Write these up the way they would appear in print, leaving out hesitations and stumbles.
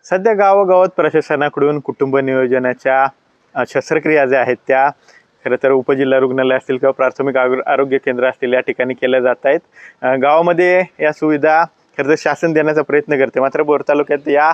सध्या गावोगावात प्रशासनाकडून कुटुंब नियोजनाच्या शस्त्रक्रिया ज्या आहेत त्या खरं तर उपजिल्हा रुग्णालय असतील किंवा प्राथमिक आरोग्य केंद्र असतील या ठिकाणी केल्या जात आहेत. गावामध्ये या सुविधा खरं तर शासन देण्याचा प्रयत्न करते, मात्र बोर तालुक्यात या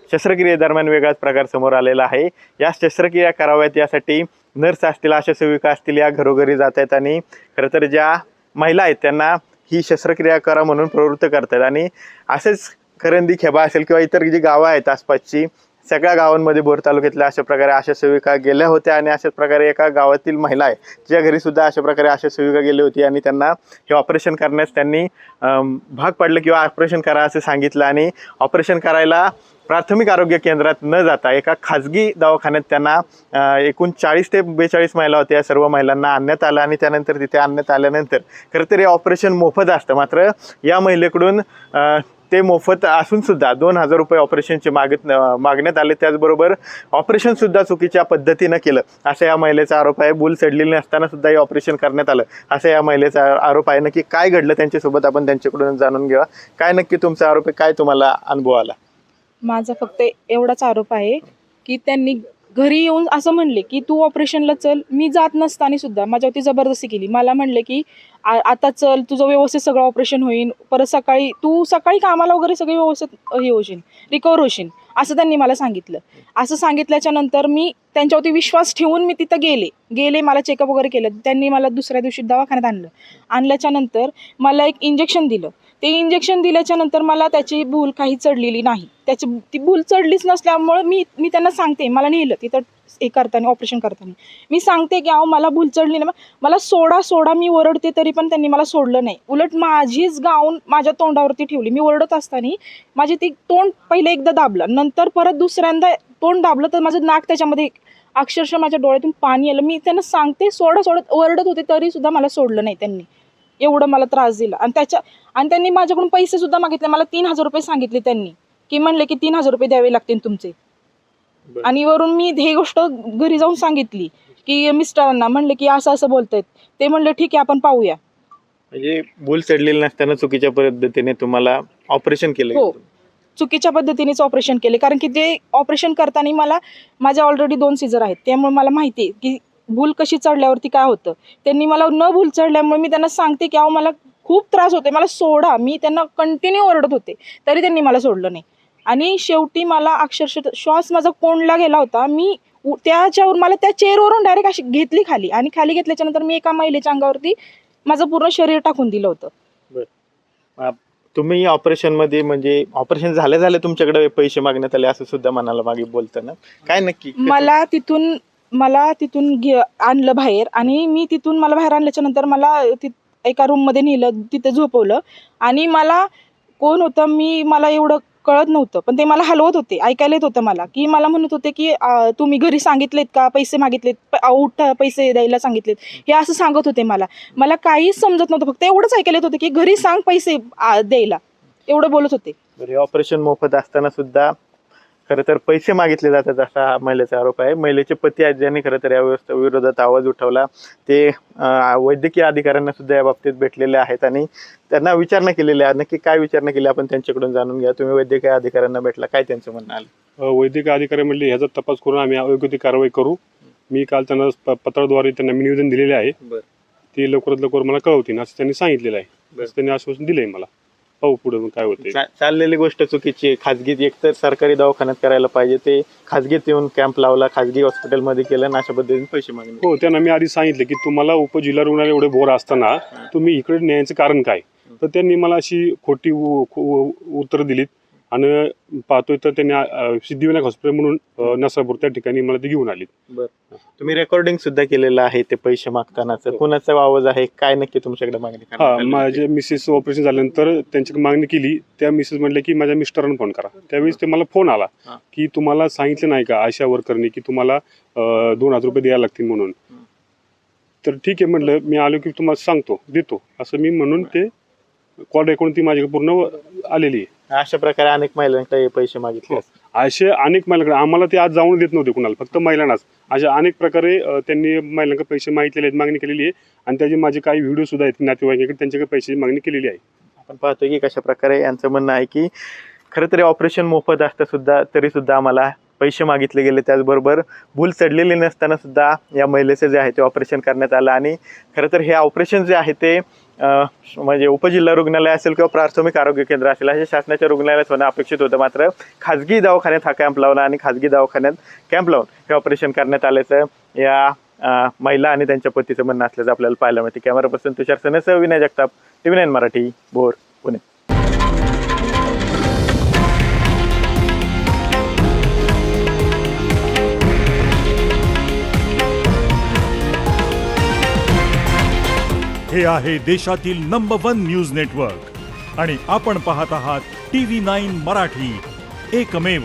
शस्त्रक्रियेदरम्यान वेगळाच प्रकार समोर आलेला आहे. या शस्त्रक्रिया कराव्यात यासाठी नर्स असतील, आशा सेविका असतील, या घरोघरी जात आहेत आणि खरं तर ज्या महिला आहेत त्यांना ही शस्त्रक्रिया करा म्हणून प्रवृत्त करतात. आणि असेच करंदी, खेबा असेल किंवा इतर जी गावं आहेत आसपासची, सगळ्या गावांमध्ये बोर तालुक्यातल्या अशा प्रकारे आशा सेविका गेल्या होत्या आणि अशाच प्रकारे एका गावातील महिला आहे तिच्या घरी सुद्धा अशा प्रकारे आशा सेविका गेली होती आणि त्यांना हे ऑपरेशन करण्यास त्यांनी भाग पाडलं किंवा ऑपरेशन करा असं सांगितलं. आणि ऑपरेशन करायला प्राथमिक आरोग्य केंद्रात न जाता एका खाजगी दवाखान्यात त्यांना एकूण 40 ते 42 महिला होत्या. या सर्व महिलांना आणण्यात आलं आणि त्यानंतर तिथे आणण्यात आल्यानंतर खरं तर हे ऑपरेशन मोफत असतं, मात्र या महिलेकडून ते मोफत असून सुद्धा 2,000 रुपये ऑपरेशनचे मागण्यात आले. त्याचबरोबर ऑपरेशनसुद्धा चुकीच्या पद्धतीनं केलं असं या महिलेचा आरोप आहे. भूल चढलेली नसताना सुद्धा हे ऑपरेशन करण्यात आलं असं या महिलेचा आरोप आहे. नक्की काय घडलं त्यांच्यासोबत आपण त्यांच्याकडून जाणून घेऊया. काय नक्की तुमचा आरोप आहे, काय तुम्हाला अनुभव आला? माझा फक्त एवढाच आरोप आहे की त्यांनी घरी येऊन असं म्हणले की तू ऑपरेशनला चल. मी जात नसताना सुद्धा माझ्यावरती जबरदस्ती केली. मला म्हणले की आता चल, तुझं व्यवस्थित सगळं ऑपरेशन होईल, परत सकाळी कामाला वगैरे सगळी व्यवस्थित हे होशील, रिकवर होशील, असं त्यांनी मला सांगितलं. असं सांगितल्याच्या नंतर मी त्यांच्यावरती विश्वास ठेवून मी तिथं गेले मला चेकअप वगैरे केलं. त्यांनी मला दुसऱ्या दिवशी दवाखान्यात आणल्याच्या नंतर मला एक इंजेक्शन दिलं. ते इंजेक्शन दिल्याच्या नंतर मला त्याची भूल काही चढलेली नाही. ती भूल चढलीच नसल्यामुळं मी त्यांना सांगते, मला नेलं तिथं हे करताना, ऑपरेशन करताना मी सांगते की अहो मला भूल चढली नाही, मला सोडा मी ओरडते तरी पण त्यांनी मला सोडलं नाही. उलट माझीच गाऊन माझ्या तोंडावरती ठेवली. मी ओरडत असताना माझे ते तोंड पहिले एकदा दाबलं, नंतर परत दुसऱ्यांदा तोंड दाबलं तर माझं नाक त्याच्यामध्ये अक्षरशः माझ्या डोळ्यातून पाणी आलं. मी त्यांना सांगते सोडत ओरडत होते तरी सुद्धा मला सोडलं नाही त्यांनी. एवढं मला त्रास दिला. आणि त्यांनी माझ्याकडून पैसे सुद्धा मागितले. मला 3,000 रुपये सांगितले त्यांनी, की म्हणले की 3,000 रुपये द्यावे लागतील तुमचे. आणि वरून मी हे गोष्ट घरी जाऊन सांगितली की मिस्टरांना, म्हणले की असं बोलतायत. ते म्हणले ठीक आहे आपण पाहूया. म्हणजे भूल चढलेली नसताना चुकीच्या पद्धतीने तुम्हाला ऑपरेशन केलं? हो, चुकीच्या पद्धतीनेच ऑपरेशन केले. कारण की ते ऑपरेशन करताना माझ्या ऑलरेडी 2 सीझर आहेत, त्यामुळे मला माहिती आहे की भूल कशी चढल्यावरती काय होतं. त्यांनी मला न भूल चढल्यामुळे मी त्यांना सांगते की अहो मला खूप त्रास होते, मला सोडा. मी त्यांना कंटिन्यू ओरडत होते तरी त्यांनी मला सोडलं नाही. आणि शेवटी मला अक्षरशः श्वास माझा कोंडला गेला होता. मी त्याच्यावर मला त्या चेअरवरून डायरेक्ट अशी घेतली खाली, आणि खाली घेतल्याच्या नंतर मी एका महिलेच्या अंगावरती माझं पूर्ण शरीर टाकून दिलं होतं. बरं, तुम्ही ऑपरेशन मध्ये म्हणजे ऑपरेशन झाले तुमच्याकडे पैसे मागण्यात आले असं सुद्धा म्हणाला मागे बोलताना, काय नक्की? मला तिथून आणलं बाहेर, आणि मी तिथून मला बाहेर आणल्याच्या नंतर मला एका रूम मध्ये नेलं, तिथे झोपवलं. आणि मला कोण होतं मला एवढं कळत नव्हतं, पण ते मला हलवत होते, ऐकायला येत होतं मला, की मला म्हणत होते की तुम्ही घरी सांगितलेत का, पैसे मागितलेत, उठ पैसे द्यायला सांगितलेत, हे असं सांगत होते. मला काहीच समजत नव्हतं, फक्त एवढंच ऐकायला येत होतं की घरी सांग पैसे द्यायला, एवढं बोलत होते. हे ऑपरेशन मोफत असताना सुद्धा खरं तर पैसे मागितले जातात असा महिलेचा आरोप आहे. महिलेचे पती आहेत ज्यांनी खरं तर या विरोधात आवाज उठवला. ते वैद्यकीय अधिकाऱ्यांना सुद्धा या बाबतीत भेटलेले आहेत आणि त्यांना विचारणा केलेली आहे. नक्की काय विचारणा केली आपण त्यांच्याकडून जाणून घ्या. तुम्ही वैद्यकीय अधिकाऱ्यांना भेटला, काय त्यांचं म्हणणं आलं? वैद्यकीय अधिकारी म्हणले ह्याचा तपास करून आम्ही योग्य ती कारवाई करू. मी काल त्यांना पत्राद्वारे त्यांना निवेदन दिलेले आहे. ते लवकरात लवकर मला कळवतील असं त्यांनी सांगितलेलं आहे. त्यांनी आश्वासन दिलंय मला. पाहू पुढे काय होते. चाललेली गोष्ट चुकीची आहे. खाजगीत एकतर सरकारी दवाखान्यात करायला पाहिजे, ते खाजगीत येऊन कॅम्प लावला, खाजगी हॉस्पिटलमध्ये केलं आणि अशा पद्धतीने पैसे मागले. हो, त्यांना मी आधी सांगितलं की तुम्हाला उपजिल्हा रुग्णालय एवढे बोर असताना तुम्ही इकडे न्यायचं कारण काय. तर त्यांनी मला अशी खोटी उत्तर दिलीत. आणि पाहतोय तर त्यांनी सिद्धिविनायक हॉस्पिटल म्हणून नसापूर त्या ठिकाणी मला ते घेऊन आलीत. बरं, तुम्ही रेकॉर्डिंग सुद्धा केलेलं आहे ते पैसे मागतानाच, कुणाचा आवाज आहे, काय नक्की तुमच्याकडे मागणी? माझ्या मिसेस ऑपरेशन झाल्यानंतर त्यांच्याकडे मागणी केली. त्या मिसेस म्हणले की माझ्या मिस्टरांना फोन करा. त्यावेळेस ते मला फोन आला की तुम्हाला सांगितलं नाही का आशा वर्करने की तुम्हाला 2,000 रुपये द्यायला लागतील म्हणून. तर ठीक आहे म्हणलं, मी आलो की तुम्हाला सांगतो, देतो असं मी म्हणून ते कॉल रेकॉर्ड ती माझ्याकडे पूर्ण आलेली आहे. अशा प्रकारे अनेक महिलांकडे पैसे मागितले. असे अनेक महिलांकडे, आम्हाला ते आज जाऊन देत नव्हते कुणाला, फक्त महिलांनाच. अशा अनेक प्रकारे त्यांनी महिलांकडे पैसे मागितलेले आहेत, मागणी केलेली आहे. आणि त्याचे माझे काही व्हिडिओ सुद्धा आहेत नातेवाईकांकडे, त्यांच्याकडे पैसे मागणी केलेली आहे. आपण पाहतोय की कशा प्रकारे यांचं म्हणणं आहे की खरं तरी ऑपरेशन मोफत असतं सुद्धा तरीसुद्धा आम्हाला पैसे मागितले गेले. त्याचबरोबर भूल चढलेली नसताना सुद्धा या महिलेचं जे आहे ते ऑपरेशन करण्यात आलं. आणि खरं तर हे ऑपरेशन जे आहे ते म्हणजे उपजिल्हा रुग्णालय असेल किंवा प्राथमिक आरोग्य केंद्र असेल अशा शासनाच्या रुग्णालयात होणं अपेक्षित होतं. मात्र खाजगी दवाखान्यात हा कॅम्प लावला आणि खाजगी दवाखान्यात कॅम्प लावून हे ऑपरेशन करण्यात आल्याचं या महिला आणि त्यांच्या पतीचं म्हणणं असल्याचं आपल्याला पाहायला मिळते. कॅमेरा पर्सन तुषार सनेसह विनय जगताप, TV9 मराठी, भोर, पुणे. हे आहे देशातील नंबर 1 न्यूज नेटवर्क आणि आपण पाहत आहात TV9 मराठी, एकमेव.